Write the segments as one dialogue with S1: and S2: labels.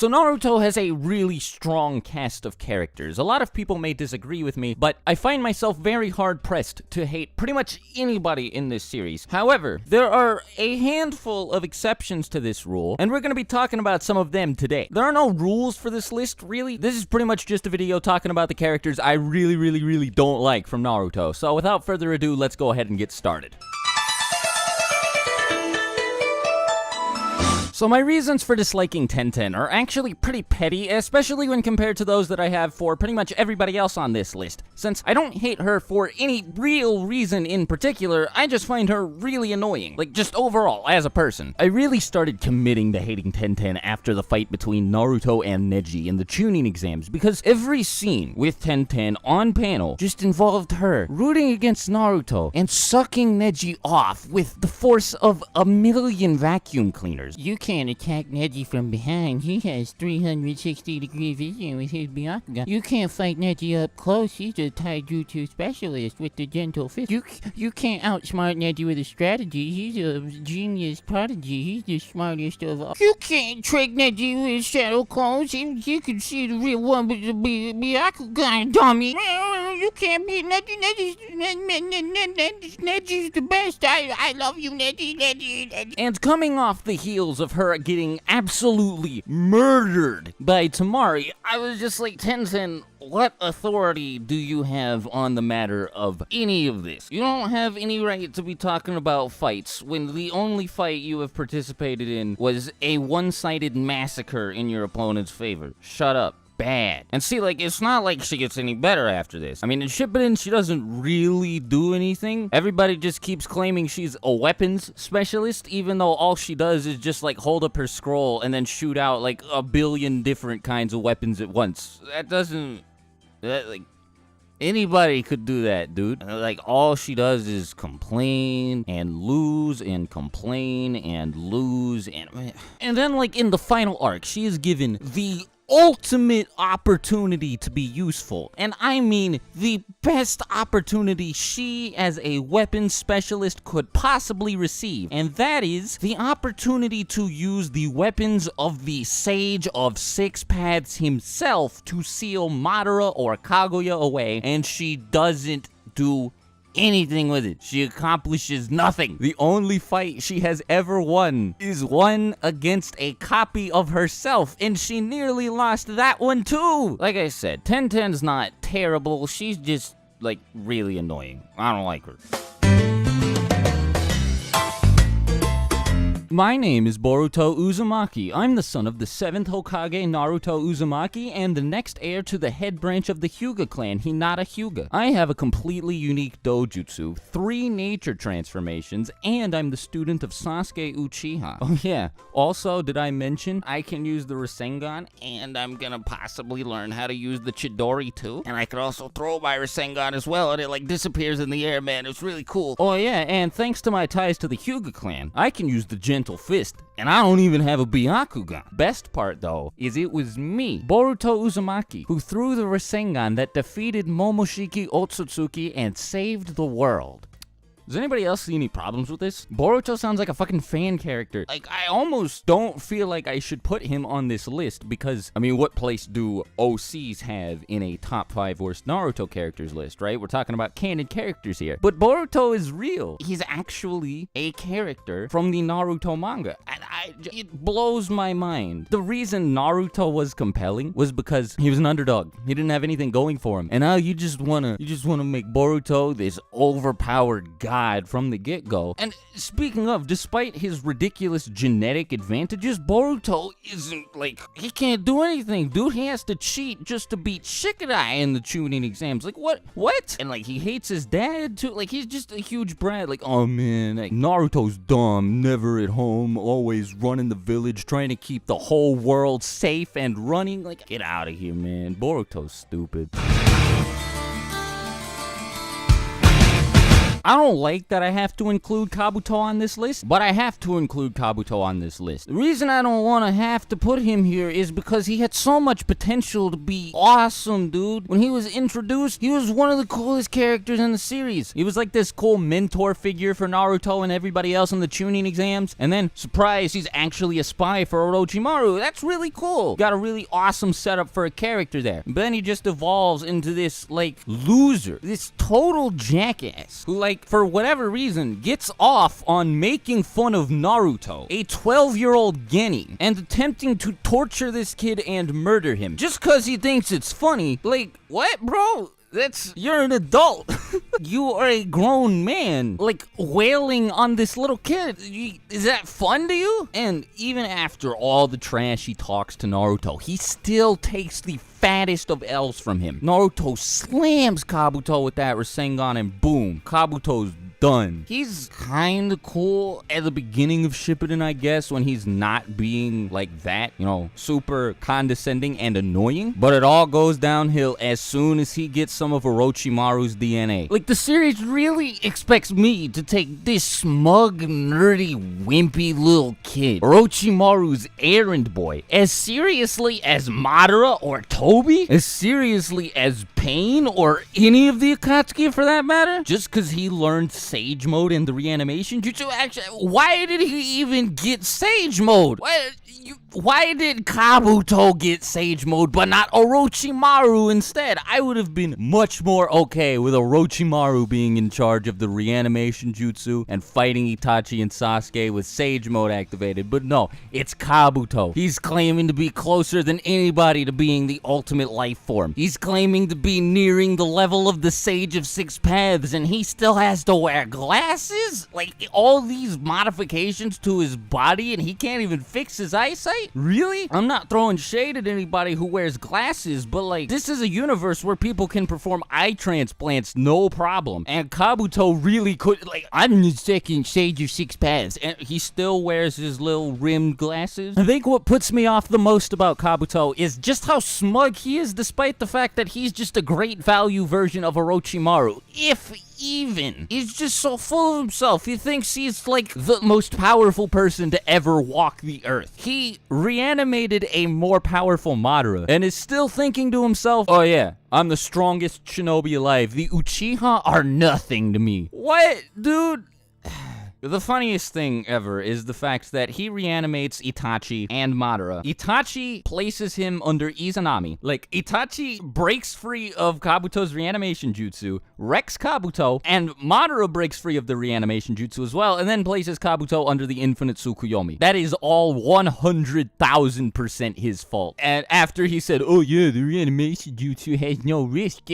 S1: So Naruto has a really strong cast of characters. A lot of people may disagree with me, but I find myself very hard-pressed to hate pretty much anybody in this series. However, there are a handful of exceptions to this rule, and we're going to be talking about some of them today. There are no rules for this list, really. This is pretty much just a video talking about the characters I really don't like from Naruto. So without further ado, let's go ahead and get started. So my reasons for disliking Tenten are actually pretty petty, especially when compared to those that I have for pretty much everybody else on this list. Since I don't hate her for any real reason in particular, I just find her really annoying. Like, just overall, as a person. I really started committing to hating Tenten after the fight between Naruto and Neji in the Chunin exams, because every scene with Tenten on panel just involved her rooting against Naruto and sucking Neji off with the force of a million vacuum cleaners.
S2: You can't attack Neji from behind. He has 360-degree vision with his Byakugan. You can't fight Neji up close. He's a taijutsu specialist with the gentle fist. You can't outsmart Neji with a strategy. He's a genius prodigy. He's the smartest of all. You can't trick Neji with shadow clones. You can see the real one with the Byakugan, dummy. You can't beat Neji. Neji's the best. I love you, Neji.
S1: And coming off the heels of her getting absolutely murdered by Tamari, I was just like, Tenten, what authority do you have on the matter of any of this? You don't have any right to be talking about fights when the only fight you have participated in was a one-sided massacre in your opponent's favor. Shut up. Bad. And see, like, it's not like she gets any better after this. I mean, in Shippuden, she doesn't really do anything. Everybody just keeps claiming she's a weapons specialist, even though all she does is just, like, hold up her scroll and then shoot out, like, a billion different kinds of weapons at once. That doesn't... like... Anybody could do that, dude. Like, all she does is complain and lose and complain and lose and then, like, in the final arc, she is given the ultimate opportunity to be useful. And I mean the best opportunity she as a weapons specialist could possibly receive. And that is the opportunity to use the weapons of the Sage of Six Paths himself to seal Madara or Kaguya away. And she doesn't do anything with it. She accomplishes nothing. The only fight she has ever won is one against a copy of herself, and she nearly lost that one too. Like I said, Tenten's not terrible. She's just, like, really annoying. I don't like her. My name is Boruto Uzumaki. I'm the son of the 7th Hokage Naruto Uzumaki and the next heir to the head branch of the Hyuga clan, Hinata Hyuga. I have a completely unique dojutsu, 3 nature transformations, and I'm the student of Sasuke Uchiha. Oh yeah, also, did I mention I can use the Rasengan, and I'm gonna possibly learn how to use the Chidori too? And I could also throw my Rasengan as well, and it like disappears in the air, man. It's really cool. Oh yeah, and thanks to my ties to the Hyuga clan, I can use the gentle fist, and I don't even have a Byakugan. Best part though is it was me, Boruto Uzumaki, who threw the Rasengan that defeated Momoshiki Otsutsuki and saved the world. Does anybody else see any problems with this? Boruto sounds like a fucking fan character. Like, I almost don't feel like I should put him on this list because, I mean, what place do OCs have in a top 5 worst Naruto characters list, right? We're talking about canon characters here. But Boruto is real. He's actually a character from the Naruto manga. And it blows my mind. The reason Naruto was compelling was because he was an underdog. He didn't have anything going for him. And now you just wanna make Boruto this overpowered god from the get-go. And speaking of, despite his ridiculous genetic advantages, Boruto isn't, like, he can't do anything, dude. He has to cheat just to beat Shikadai in the Chunin exams. Like, what? And, like, he hates his dad, too. Like, he's just a huge brat. Like, oh, man, like, Naruto's dumb, never at home, always running the village, trying to keep the whole world safe and running. Like, get out of here, man. Boruto's stupid. I don't like that I have to include Kabuto on this list, but I have to include Kabuto on this list. The reason I don't want to have to put him here is because he had so much potential to be awesome, dude. When he was introduced, he was one of the coolest characters in the series. He was like this cool mentor figure for Naruto and everybody else in the tuning exams. And then, surprise, he's actually a spy for Orochimaru. That's really cool. Got a really awesome setup for a character there. But then he just evolves into this, like, loser. This total jackass who, like, for whatever reason, gets off on making fun of Naruto, a 12-year-old genin, and attempting to torture this kid and murder him. Just because he thinks it's funny. Like, what, bro? You're an adult. You are a grown man. Like, wailing on this little kid. Is that fun to you? And even after all the trash he talks to Naruto, he still takes the fattest of L's from him. Naruto slams Kabuto with that Rasengan and boom, Kabuto's done. He's kinda cool at the beginning of Shippuden, I guess, when he's not being like that, you know, super condescending and annoying. But it all goes downhill as soon as he gets some of Orochimaru's DNA. Like, the series really expects me to take this smug, nerdy, wimpy little kid, Orochimaru's errand boy, as seriously as Madara or Toby? As seriously as Pain or any of the Akatsuki for that matter? Just because he learned Sage Mode in the reanimation jutsu? Actually, why did he even get Sage Mode? Why did Kabuto get Sage Mode but not Orochimaru instead? I would have been much more okay with Orochimaru being in charge of the reanimation jutsu and fighting Itachi and Sasuke with Sage Mode activated, but no, it's Kabuto. He's claiming to be closer than anybody to being the ultimate life form. He's claiming to be nearing the level of the Sage of Six Paths, and he still has to wear glasses? Like, all these modifications to his body, and he can't even fix his eyesight? Really? I'm not throwing shade at anybody who wears glasses, but like, this is a universe where people can perform eye transplants no problem. And Kabuto really could, like, I'm the second Sage of Six Paths, and he still wears his little rimmed glasses. I think what puts me off the most about Kabuto is just how smug he is, despite the fact that he's just a great value version of Orochimaru. If even. He's just so full of himself. He thinks he's like the most powerful person to ever walk the earth. He reanimated a more powerful Madara and is still thinking to himself, oh yeah, I'm the strongest shinobi alive. The Uchiha are nothing to me. What, dude? The funniest thing ever is the fact that he reanimates Itachi and Madara. Itachi places him under Izanami. Like, Itachi breaks free of Kabuto's reanimation jutsu, wrecks Kabuto, and Madara breaks free of the reanimation jutsu as well, and then places Kabuto under the infinite Tsukuyomi. That is all 100,000% his fault. And after he said, oh yeah, the reanimation jutsu has no risk.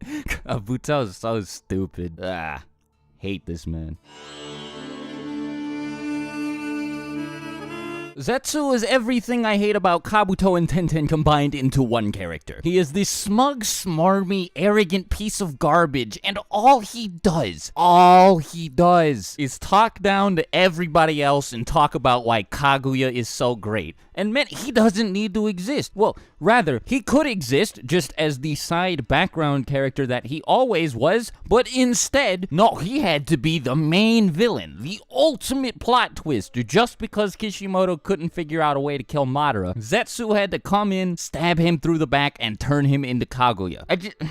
S1: Kabuto's so stupid. Hate this man. Zetsu is everything I hate about Kabuto and Tenten combined into one character. He is this smug, smarmy, arrogant piece of garbage, and all he does is talk down to everybody else and talk about why Kaguya is so great. And man, he doesn't need to exist. Well, rather, he could exist just as the side background character that he always was, but instead, no, he had to be the main villain, the ultimate plot twist, just because Kishimoto couldn't figure out a way to kill Madara. Zetsu had to come in, stab him through the back, and turn him into Kaguya.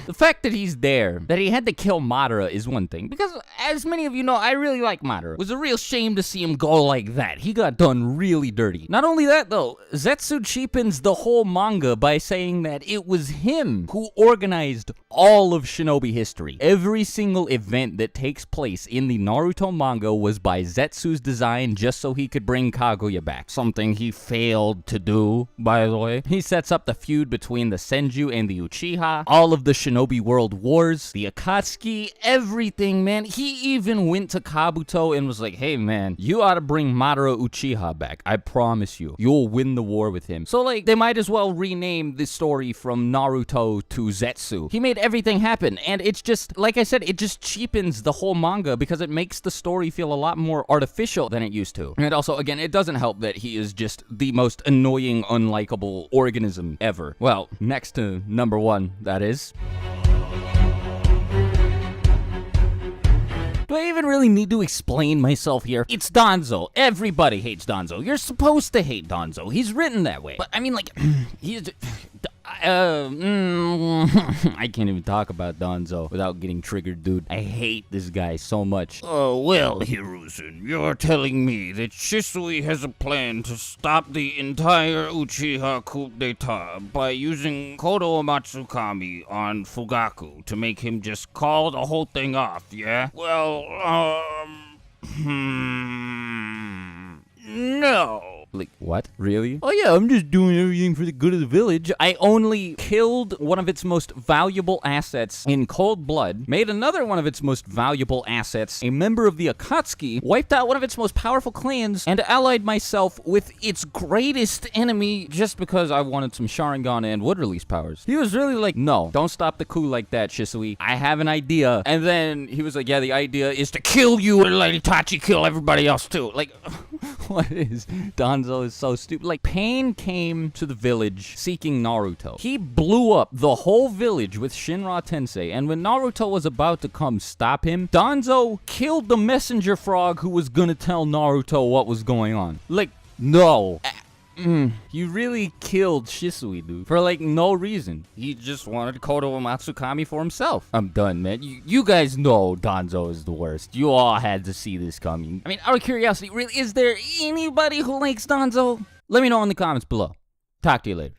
S1: The fact that he's there, that he had to kill Madara is one thing, because as many of you know, I really like Madara. It was a real shame to see him go like that. He got done really dirty. Not only that though, Zetsu cheapens the whole manga by saying that it was him who organized all of Shinobi history. Every single event that takes place in the Naruto manga was by Zetsu's design just so he could bring Kaguya back. Something he failed to do, by the way. He sets up the feud between the Senju and the Uchiha, all of the Shinobi World Wars, the Akatsuki, everything, man. He even went to Kabuto and was like, hey man, you ought to bring Madara Uchiha back. I promise you. You'll win the war with him. So like, they might as well rename this story from Naruto to Zetsu. He made everything happen, and it's just, like I said, it just cheapens the whole manga because it makes the story feel a lot more artificial than it used to. And also, again, it doesn't help that he is just the most annoying, unlikable organism ever. Well, next to number one, that is. Do I even really need to explain myself here? It's Danzo. Everybody hates Danzo. You're supposed to hate Danzo. He's written that way. But I mean, like, he's... I can't even talk about Danzo without getting triggered, dude. I hate this guy so much.
S3: Oh, well, Hiruzen, you're telling me that Shisui has a plan to stop the entire Uchiha coup d'etat by using Kodo Matsukami on Fugaku to make him just call the whole thing off, yeah? Well, no.
S1: Like, what? Really? Oh yeah, I'm just doing everything for the good of the village. I only killed one of its most valuable assets in cold blood, made another one of its most valuable assets a member of the Akatsuki, wiped out one of its most powerful clans, and allied myself with its greatest enemy just because I wanted some Sharingan and wood release powers. He was really like, no, don't stop the coup like that, Shisui. I have an idea. And then he was like, yeah, the idea is to kill you and let Itachi kill everybody else too. Like, what is... Danzo is so stupid. Like, Pain came to the village seeking Naruto. He blew up the whole village with Shinra Tensei, and when Naruto was about to come stop him, Danzo killed the messenger frog who was gonna tell Naruto what was going on. Like, no. You really killed Shisui, dude, for like no reason. He just wanted Kodo Matsukami for himself. I'm done, man. You guys know Danzo is the worst. You all had to see this coming. I mean, out of curiosity, really, is there anybody who likes Danzo? Let me know in the comments below. Talk to you later.